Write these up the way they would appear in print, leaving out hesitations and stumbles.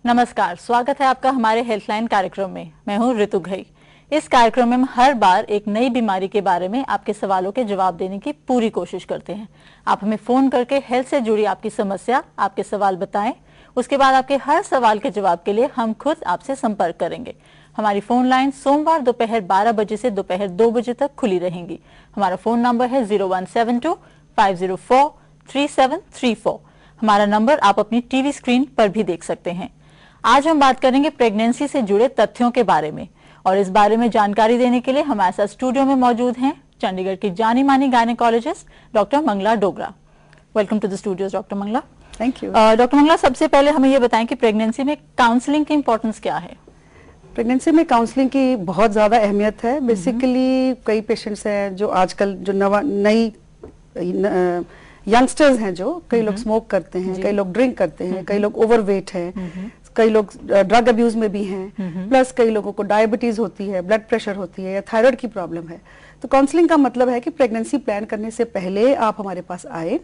नमस्कार, स्वागत है आपका हमारे हेल्थलाइन कार्यक्रम में। मैं हूं ऋतु घई। इस कार्यक्रम में हम हर बार एक नई बीमारी के बारे में आपके सवालों के जवाब देने की पूरी कोशिश करते हैं। आप हमें फोन करके हेल्थ से जुड़ी आपकी समस्या, आपके सवाल बताएं। उसके बाद आपके हर सवाल के जवाब के लिए हम खुद आपसे संपर्क करेंगे। हमारी फोन लाइन सोमवार दोपहर 12 बजे से दोपहर 2 बजे तक खुली रहेंगी। हमारा फोन नंबर है 0172-504-3734। हमारा नंबर आप अपनी टीवी स्क्रीन पर भी देख सकते हैं। आज हम बात करेंगे प्रेगनेंसी से जुड़े तथ्यों के बारे में, और इस बारे में जानकारी देने के लिए हमारे साथ स्टूडियो में मौजूद हैं चंडीगढ़ की जानी मानी gynaecologist doctor Mangala Dogra. Welcome to the studios doctor Mangala. Thank you. Doctor Mangala, सबसे पहले हमें ये बताएं कि प्रेगनेंसी में काउंसलिंग की इंपॉर्टेंस क्या है? प्रेगनेंसी में काउंसलिंग की बहुत ज़्यादा अहमियत है। बेसिकली कई पेशेंट्स हैं जो आजकल जो नई यंगस्टर्स हैं, जो कई लोग स्मोक करते हैं, कई लोग ड्रिंक करते हैं, कई लोग ओवरवेट हैं, कई लोग ड्रग अब्यूज में भी हैं, प्लस कई लोगों को डायबिटीज होती है, ब्लड प्रेशर होती है या थायराइड की प्रॉब्लम है। तो काउंसलिंग का मतलब है कि प्रेगनेंसी प्लान करने से पहले आप हमारे पास आए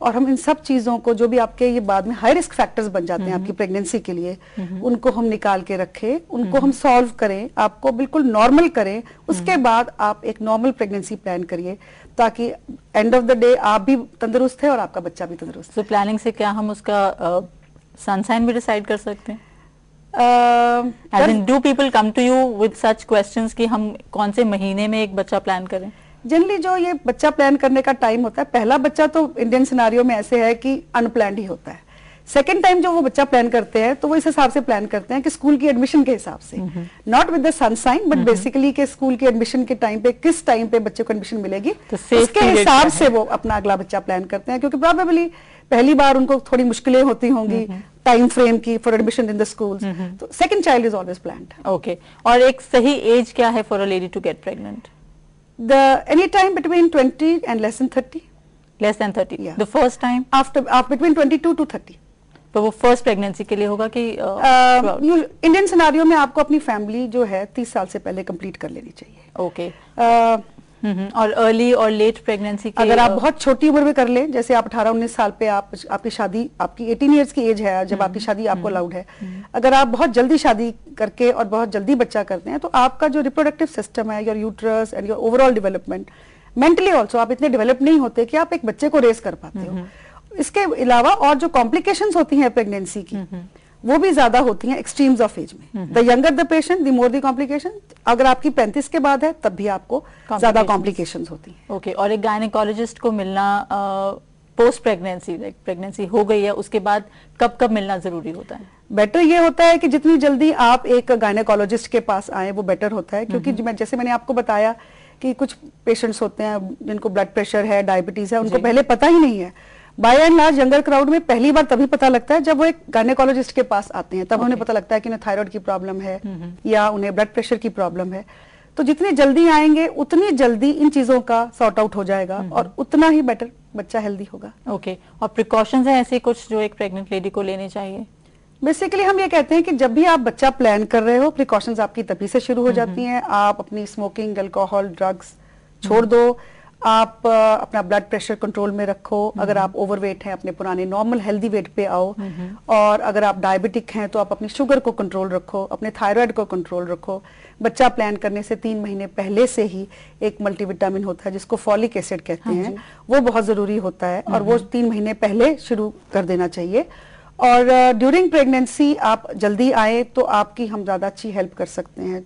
और हम इन सब चीजों को, जो भी आपके ये बाद में हाई रिस्क फैक्टर्स बन जाते हैं आपकी प्रेगनेंसी के लिए, उनको हम निकाल के रखें, उनको हम सॉल्व करें, आपको बिल्कुल नॉर्मल करें। उसके बाद आप एक नॉर्मल प्रेगनेंसी प्लान करिए, ताकि एंड ऑफ द डे आप भी तंदुरुस्त है और आपका बच्चा भी तंदुरुस्त है। तो प्लानिंग से क्या हम उसका सनसाइन भी डिसाइड कर सकते हैं? Do people come to you with such questions कि हम कौन से महीने में एक बच्चा प्लान करें? जनरली जो ये बच्चा प्लान करने का टाइम होता है, पहला बच्चा तो इंडियन सिनारियो में ऐसे है कि अनप्लान्ड ही होता है। सेकेंड टाइम जो वो बच्चा प्लान करते हैं तो वो इस हिसाब से प्लान करते हैं कि स्कूल की एडमिशन के हिसाब से, not with the sunshine but basically के स्कूल की एडमिशन के टाइम पे किस टाइम पे बच्चे को एडमिशन मिलेगी, तो उसके हिसाब से वो अपना अगला बच्चा प्लान करते हैं। क्योंकि प्रोबेबली पहली बार उनको थोड़ी मुश्किलें होती होंगी टाइम फ्रेम की for admission in the schools, तो second child is always planned. Okay, और एक सही एज क्या है for a lady to get pregnant? The any time between 20 and less than 30। Less than 30? The first time after between 22 to 30। तो वो first pregnancy के लिए होगा कि इंडियन सिनारियो में आपको अपनी फैमिली जो है 30 साल से पहले कंप्लीट कर लेनी चाहिए। ओके। और अर्ली और लेट प्रेगनेंसी के अगर आप बहुत छोटी उम्र में कर लें, जैसे आप 18-19 साल पे आपकी शादी, आपकी 18 इयर्स की एज है जब आपकी शादी आपको अलाउड है, अगर आप बहुत जल्दी शादी करके और बहुत जल्दी बच्चा करते हैं तो आपका जो रिप्रोडक्टिव सिस्टम है, your uterus and your overall development, mentally also आप इतने डेवलप नहीं होते कि आप एक बच्चे को रेस कर पाते हो। इसके अलावा और जो कॉम्प्लिकेशंस होती हैं प्रेगनेंसी की, वो भी ज्यादा होती हैं एक्सट्रीम्स ऑफ एज में। The younger the patient the more the complication. अगर आपकी 35 के बाद है तब भी आपको ज्यादा कॉम्प्लिकेशंस होती हैं। ओके, और एक गायनेकोलॉजिस्ट को मिलना पोस्ट प्रेगनेंसी, लाइक प्रेगनेंसी हो गई है उसके बाद कब कब मिलना जरूरी होता है? बेटर ये होता है कि जितनी जल्दी आप एक गायनेकोलॉजिस्ट के पास आए वो बेटर होता है। क्योंकि जैसे मैंने आपको बताया कि कुछ पेशेंट्स होते हैं जिनको ब्लड प्रेशर है, डायबिटीज है, उनको पहले पता ही नहीं है। By and large younger crowd में पहली बार तभी पता लगता है जब वो एक गायनेकोलॉजिस्ट के पास आते हैं, तब उन्हें पता लगता है कि उन्हें थायराइड की प्रॉब्लम है या उन्हें ब्लड प्रेशर की प्रॉब्लम है। तो जितनी जल्दी आएंगे उतनी जल्दी इन चीजों का सॉर्ट आउट हो जाएगा और उतना ही बेटर बच्चा हेल्दी होगा। ओके, और प्रिकॉशंस हैं ऐसे कुछ जो एक प्रेग्नेंट लेडी को लेने चाहिए? बेसिकली हम ये कहते हैं कि जब भी आप बच्चा प्लान कर रहे हो, प्रिकॉशंस आपकी तभी से शुरू हो जाती हैं। आप अपनी स्मोकिंग, अल्कोहल, ड्रग्स छोड़ दो। आप अपना ब्लड प्रेशर कंट्रोल में रखो। अगर आप ओवरवेट हैं, अपने पुराने नॉर्मल हेल्दी वेट पे आओ। और अगर आप डायबिटिक हैं तो आप अपनी शुगर को कंट्रोल रखो, अपने थायराइड को कंट्रोल रखो। बच्चा प्लान करने से 3 महीने पहले से ही एक मल्टीविटामिन होता है जिसको फॉलिक एसिड कहते हैं, वो बहुत जरूरी होता है और वो 3 महीने पहले शुरू कर देना चाहिए। और ड्यूरिंग प्रेगनेंसी आप जल्दी आए तो आपकी हम ज्यादा अच्छी हेल्प कर सकते हैं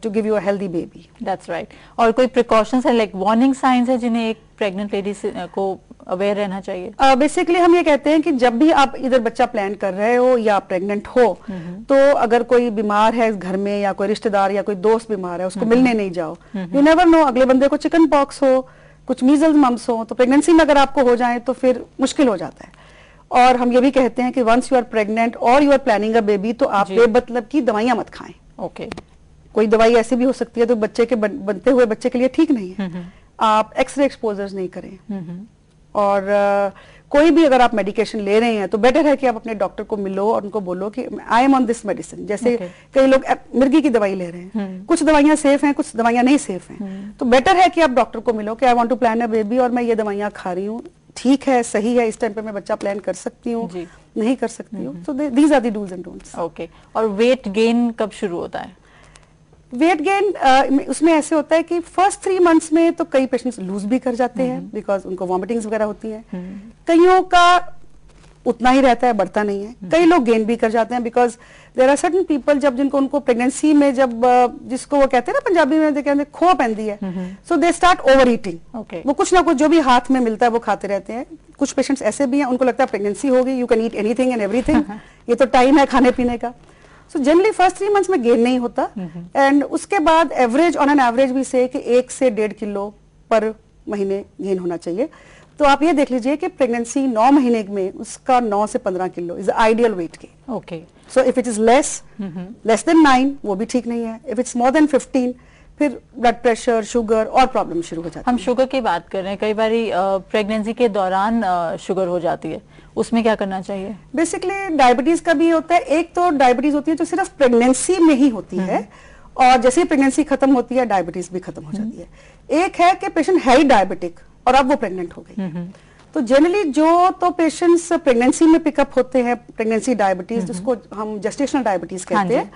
to give you a healthy baby. That's right. और कोई precautions है, like warning signs है जिन्हें एक pregnant lady को अवेयर रहना चाहिए? बेसिकली हम ये कहते हैं कि जब भी आप इधर बच्चा प्लान कर रहे हो या प्रेग्नेंट हो, तो अगर कोई बीमार है घर में या कोई रिश्तेदार या कोई दोस्त बीमार है, उसको मिलने नहीं जाओ। यू नेवर नो, अगले बंदे को चिकन पॉक्स हो, कुछ मीजल्स मम्स हो, तो प्रेगनेंसी में अगर आपको हो जाए तो फिर मुश्किल हो जाता है। और हम ये भी कहते हैं कि वंस यू आर प्रेग्नेंट और you are planning a baby, तो आप बेमतलब की दवाइयां मत खाएं। ओके, कोई दवाई ऐसी भी हो सकती है तो बच्चे के बनते हुए बच्चे के लिए ठीक नहीं है। आप एक्सरे एक्सपोजर्स नहीं करें। और कोई भी अगर आप मेडिकेशन ले रहे हैं तो बेटर है कि आप अपने डॉक्टर को मिलो और उनको बोलो कि I am on this medicine. जैसे कई लोग मिर्गी की दवाई ले रहे हैं, कुछ दवाइयां सेफ हैं, कुछ दवाइयां नहीं सेफ हैं, तो बेटर है कि आप डॉक्टर को मिलो कि I want to plan a baby और मैं ये दवाइयां खा रही हूँ, ठीक है, सही है, इस टाइम पे मैं बच्चा प्लान कर सकती हूँ, नहीं कर सकती हूँ। So these are the dos and don'ts. Okay, और वेट गेन कब शुरू होता है? वेट गेन उसमें ऐसे होता है कि फर्स्ट 3 मंथ्स में तो कई पेशेंट्स लूज भी कर जाते हैं बिकॉज उनको वॉमिटिंग्स वगैरह होती हैं। कईयों का उतना ही रहता है, बढ़ता नहीं है। कई लोग गेन भी कर जाते हैं because there are certain people जब जिनको उनको प्रेगनेंसी में जब जिसको वो कहते हैं ना पंजाबी में कहते हैं खो पैंदी है, सो दे स्टार्ट ओवर ईटिंग। वो कुछ ना कुछ जो भी हाथ में मिलता है वो खाते रहते हैं। कुछ पेशेंट्स ऐसे भी हैं उनको लगता है प्रेगनेंसी होगी, you can eat anything and everything, ये तो टाइम है खाने पीने का। सो जनरली फर्स्ट 3 मंथ्स में गेन नहीं होता एंड उसके बाद एवरेज ऑन एन एवरेज भी से कि 1 से 1.5 किलो पर महीने गेन होना चाहिए। तो आप ये देख लीजिए कि प्रेगनेंसी 9 महीने में उसका 9 से 15 kilo is ideal weight gain. Okay, so if it is less than 9 वो भी ठीक नहीं है। इफ इट्स मोर देन 15 फिर ब्लड प्रेशर, शुगर और प्रॉब्लम शुरू हो जाती है। हम शुगर की बात कर रहे हैं, कई बारी प्रेगनेंसी के दौरान शुगर हो जाती है, उसमें क्या करना चाहिए? बेसिकली डायबिटीज का भी होता है। एक तो डायबिटीज होती है जो सिर्फ प्रेगनेंसी में ही होती है और जैसे ही प्रेगनेंसी खत्म होती है डायबिटीज भी खत्म हो जाती है। एक है कि पेशेंट है ही डायबिटिक और अब वो प्रेग्नेंट हो गई। तो जनरली जो तो पेशेंट्स प्रेगनेंसी में पिकअप होते हैं प्रेगनेंसी डायबिटीज, जिसको हम जेस्टेशनल डायबिटीज कहते हैं,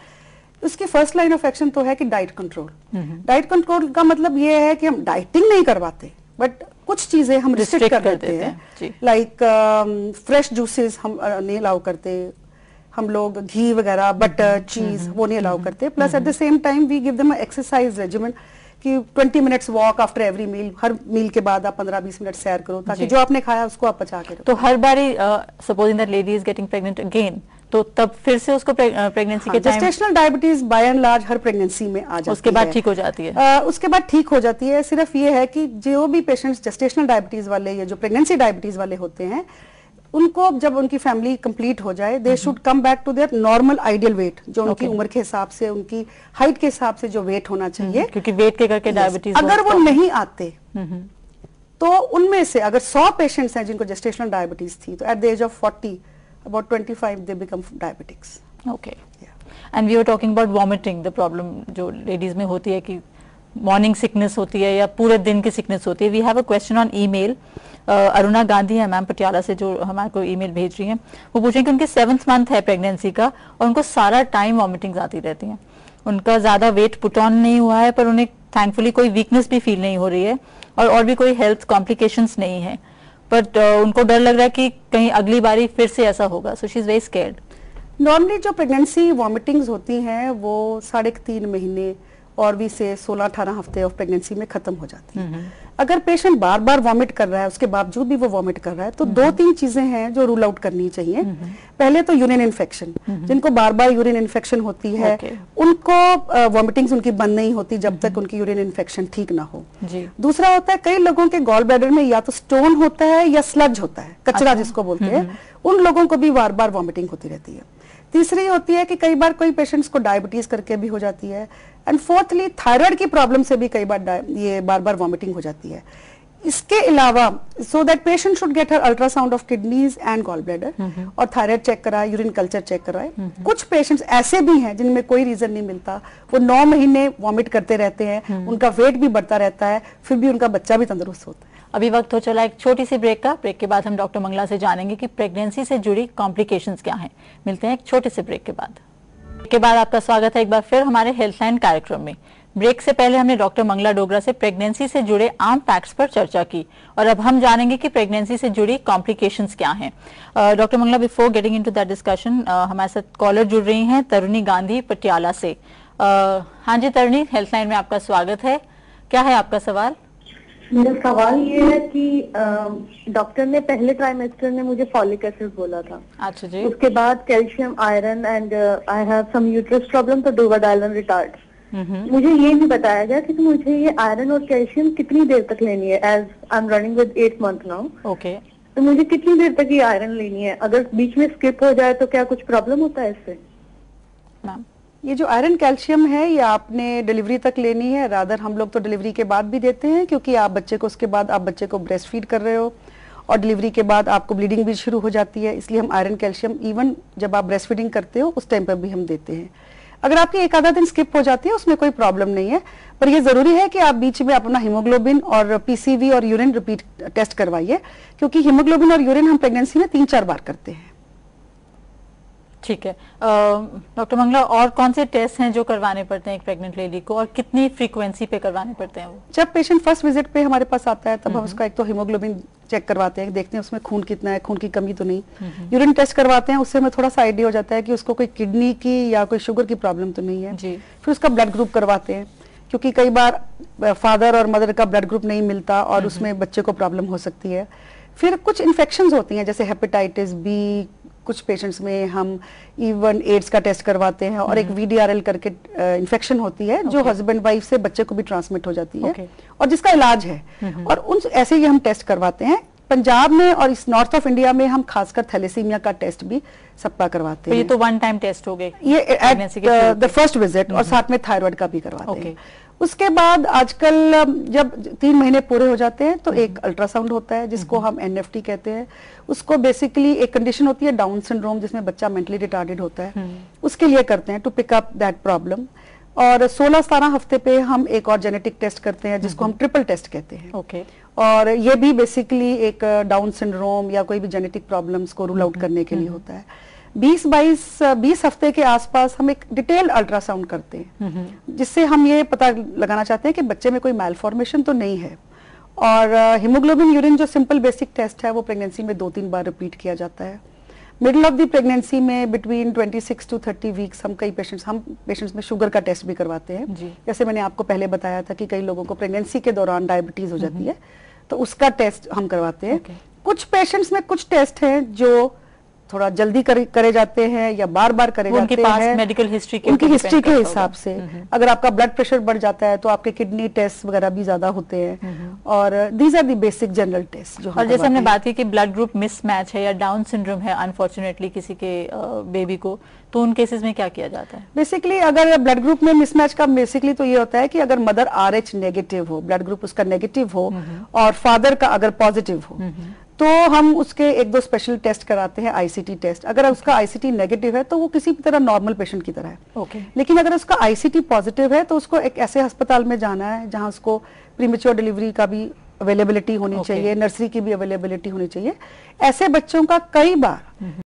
उसकी फर्स्ट लाइन ऑफ एक्शन तो है कि डाइट कंट्रोल। डाइट कंट्रोल का मतलब ये है कि हम डाइटिंग नहीं करवाते बट कुछ चीजें हम रिस्ट्रिक्ट कर देते हैं। लाइक फ्रेश जूसेस हम नहीं अलाउ करते, हम लोग घी वगैरह, बटर, चीज वो नहीं अलाउ करते। Plus at the same time we give them exercise regiment कि 20 minutes walk after every meal, हर मील के बाद आप 15-20 मिनट सैर करो ताकि जो आपने खाया उसको आप पचा के रखो। तो हर बारी supposing that lady is getting pregnant again, तो तब फिर से उसको प्रेगनेंसी के time gestational diabetes by and large हर प्रेगनेंसी में आ जाती है। उसके बाद ठीक हो जाती है। उसके बाद ठीक हो जाती है। सिर्फ ये है कि जो भी पेशेंट्स जेस्टेशनल डायबिटीज वाले या जो प्रेगनेंसी डायबिटीज वाले होते हैं उनको जब उनकी फैमिली कंप्लीट हो जाए they should come back to their normal ideal weight, जो उनकी उम्र के हिसाब से, उनकी हाइट के हिसाब से जो वेट होना चाहिए। क्योंकि वेट के करके डायबिटीज अगर वो नहीं आते तो उनमें से अगर 100 पेशेंट्स हैं जिनको जेस्टेशनल डायबिटीज थी तो at the age of 40 about 25 they become diabetics. Okay. And we were talking about vomiting, the problem जो ladies में होती है कि मॉर्निंग सिकनेस होती है या पूरे दिन की सिकनेस होती है। We have a question on email. Aruna Gandhi है मैम पटियाला से जो हमारे को ईमेल भेज रही हैं। वो पूछ रही हैं कि उनके 7th मंथ है प्रेगनेंसी का और उनको सारा टाइम वॉमिटिंग्स आती रहती हैं। उनका ज्यादा वेट पुट ऑन नहीं हुआ है पर उन्हें थैंकफुली कोई वीकनेस भी फील नहीं हो रही है और भी कोई हेल्थ कॉम्प्लिकेशंस नहीं है, बट उनको डर लग रहा है कि कहीं अगली बारी फिर से ऐसा होगा। So she is very scared. Normally जो प्रेगनेंसी वॉमिटिंग्स होती हैं वो 3.5 महीने और भी से 16-18 हफ्ते ऑफ प्रेगनेंसी में खत्म हो जाती है। अगर पेशेंट बार बार वॉमिट कर रहा है उसके बावजूद भी वो वॉमिट कर रहा है तो 2-3 चीजें हैं जो रूल आउट करनी चाहिए। पहले तो यूरिन इन्फेक्शन, जिनको बार बार यूरिन इन्फेक्शन होती है उनको वॉमिटिंग्स उनकी बंद नहीं होती जब तक उनकी यूरिन इन्फेक्शन ठीक ना हो। दूसरा होता है कई लोगों के गॉल ब्लैडर में या तो स्टोन होता है या स्लज होता है, कचरा जिसको बोलते हैं, उन लोगों को भी बार बार वॉमिटिंग होती रहती है। तीसरी होती है कि कई बार कोई पेशेंट्स को डायबिटीज करके भी हो जाती है एंड फोर्थली थायराइड की प्रॉब्लम से भी कई बार ये बार बार वॉमिटिंग हो जाती है। इसके अलावा so that patient should get her ultrasound of kidneys and gall bladder और थायराइड चेक कराए, यूरिन कल्चर चेक कराए। कुछ पेशेंट्स ऐसे भी हैं जिनमें कोई रीजन नहीं मिलता, वो 9 महीने वॉमिट करते रहते हैं, उनका वेट भी बढ़ता रहता है, फिर भी उनका बच्चा भी तंदुरुस्त होता है। अभी वक्त हो चला एक छोटी सी ब्रेक का। ब्रेक के बाद हम डॉक्टर मंगला से जानेंगे कि प्रेगनेंसी से जुड़ी कॉम्प्लिकेशंस क्या हैं। मिलते हैं एक छोटे से ब्रेक के बाद। के बाद आपका स्वागत है एक बार फिर हमारे हेल्थलाइन कार्यक्रम में। ब्रेक से पहले हमने डॉक्टर मंगला डोगरा से प्रेगनेंसी से जुड़े आम फैक्ट्स पर चर्चा की और अब हम जानेंगे कि प्रेगनेंसी से जुड़ी कॉम्प्लिकेशंस क्या हैं। Doctor Mangala, before getting into that discussion हमारे साथ कॉलर जुड़ रही हैं तरुणी गांधी पटियाला से। हाँ जी तरुणी, हेल्थलाइन में आपका स्वागत है। क्या है आपका सवाल? मेरा सवाल ये है कि डॉक्टर ने पहले ट्राइमेस्टर में मुझे फॉलिक एसिड बोला था। अच्छा जी। उसके बाद calcium, iron and I have some uterus problem तो डोवाडाइलन रिटार्ड। मुझे ये नहीं बताया गया कि मुझे ये आयरन और कैल्शियम कितनी देर तक लेनी है, as I am running with 8 month now. Okay, तो मुझे कितनी देर तक ये आयरन लेनी है? अगर बीच में स्किप हो जाए तो क्या कुछ प्रॉब्लम होता है इससे? मैम, ये जो आयरन कैल्शियम है ये आपने डिलीवरी तक लेनी है। रादर हम लोग तो डिलीवरी के बाद भी देते हैं क्योंकि आप बच्चे को उसके बाद आप बच्चे को ब्रेस्ट फीड कर रहे हो और डिलीवरी के बाद आपको ब्लीडिंग भी शुरू हो जाती है, इसलिए हम आयरन कैल्शियम इवन जब आप ब्रेस्ट फीडिंग करते हो उस टाइम पर भी हम देते हैं। अगर आपकी एक आधा दिन स्किप हो जाती है उसमें कोई प्रॉब्लम नहीं है, पर ये जरूरी है कि आप बीच में अपना हीमोग्लोबिन और पीसीवी और यूरिन रिपीट टेस्ट करवाइए, क्योंकि हीमोग्लोबिन और यूरिन हम प्रेगनेंसी में 3-4 बार करते हैं। ठीक है डॉक्टर मंगला, और कौन से टेस्ट हैं जो करवाने पड़ते हैं एक प्रेग्नेंट लेडी को, और कितनी फ्रीक्वेंसी पे करवाने पड़ते हैं वो? जब पेशेंट फर्स्ट विजिट पे हमारे पास आता है तब हम उसका एक तो हीमोग्लोबिन चेक करवाते हैं, देखते हैं उसमें खून कितना है, खून की कमी तो नहीं। यूरिन टेस्ट करवाते हैं, उससे हमें थोड़ा सा आइडिया हो जाता है कि उसको कोई किडनी की या कोई शुगर की प्रॉब्लम तो नहीं है जी। फिर उसका ब्लड ग्रुप करवाते हैं, क्योंकि कई बार फादर और मदर का ब्लड ग्रुप नहीं मिलता और उसमें बच्चे को प्रॉब्लम हो सकती है। फिर कुछ इन्फेक्शंस होती हैं जैसे हेपेटाइटिस बी, कुछ पेशेंट्स में हम इवन एड्स का टेस्ट करवाते हैं, और एक VDRL करके इन्फेक्शन होती है जो हस्बैंड वाइफ से बच्चे को भी ट्रांसमिट हो जाती है और जिसका इलाज है, और उन ऐसे ही हम टेस्ट करवाते हैं। पंजाब में और इस नॉर्थ ऑफ इंडिया में हम खासकर थैलेसीमिया का टेस्ट भी सबका करवाते हैं। ये तो वन टाइम टेस्ट हो गए, ये एट द फर्स्ट विजिट, और साथ में थायराइड का भी करवाते हैं। उसके बाद आजकल जब 3 महीने पूरे हो जाते हैं तो एक अल्ट्रासाउंड होता है जिसको हम NFT कहते हैं। उसको बेसिकली एक कंडीशन होती है डाउन सिंड्रोम जिसमें बच्चा मेंटली रिटार्डेड होता है, उसके लिए करते हैं to pick up that problem. और 16-17 हफ्ते पे हम एक और जेनेटिक टेस्ट करते हैं जिसको हम ट्रिपल टेस्ट कहते हैं। और ये भी बेसिकली एक डाउन सिंड्रोम या कोई भी जेनेटिक प्रॉब्लम्स को रूल आउट करने के लिए होता है। 20 हफ्ते के आसपास हम एक डिटेल्ड अल्ट्रासाउंड करते हैं जिससे हम ये पता लगाना चाहते हैं कि बच्चे में कोई मैलफॉर्मेशन तो नहीं है। और हीमोग्लोबिन यूरिन जो सिंपल बेसिक टेस्ट है वो प्रेगनेंसी में 2-3 बार रिपीट किया जाता है। मिडिल ऑफ द प्रेगनेंसी में बिटवीन 26 to 30 वीक्स हम पेशेंट्स में शुगर का टेस्ट भी करवाते हैं। जैसे मैंने आपको पहले बताया था कि कई लोगों को प्रेगनेंसी के दौरान डायबिटीज हो जाती है, तो उसका टेस्ट हम करवाते हैं। कुछ पेशेंट्स में कुछ टेस्ट हैं जो थोड़ा जल्दी करे जाते हैं या बार बार करे जाते हैं मेडिकल हिस्ट्री के, उनकी हिस्ट्री के हिसाब से। अगर आपका ब्लड प्रेशर बढ़ जाता है तो आपके किडनी टेस्ट वगैरह भी ज्यादा होते हैं। और these are the basic general test जो और जैसे हमने बात की कि ब्लड ग्रुप मिसमैच है या डाउन सिंड्रोम है अनफॉर्चुनेटली किसी के बेबी को, तो उन केसेस में क्या किया जाता है? बेसिकली अगर ब्लड ग्रुप में मिसमैच का बेसिकली तो ये होता है कि अगर मदर RH नेगेटिव हो, ब्लड ग्रुप उसका नेगेटिव हो, और फादर का अगर पॉजिटिव हो, तो हम उसके 1-2 स्पेशल टेस्ट कराते हैं, ICT टेस्ट। अगर उसका ICT नेगेटिव है तो वो किसी भी तरह नॉर्मल पेशेंट की तरह है। लेकिन अगर उसका ICT पॉजिटिव है तो उसको एक ऐसे अस्पताल में जाना है जहां उसको प्रीमेच्योर डिलीवरी का भी अवेलेबिलिटी होनी चाहिए, नर्सरी की भी अवेलेबिलिटी होनी चाहिए। ऐसे बच्चों का कई बार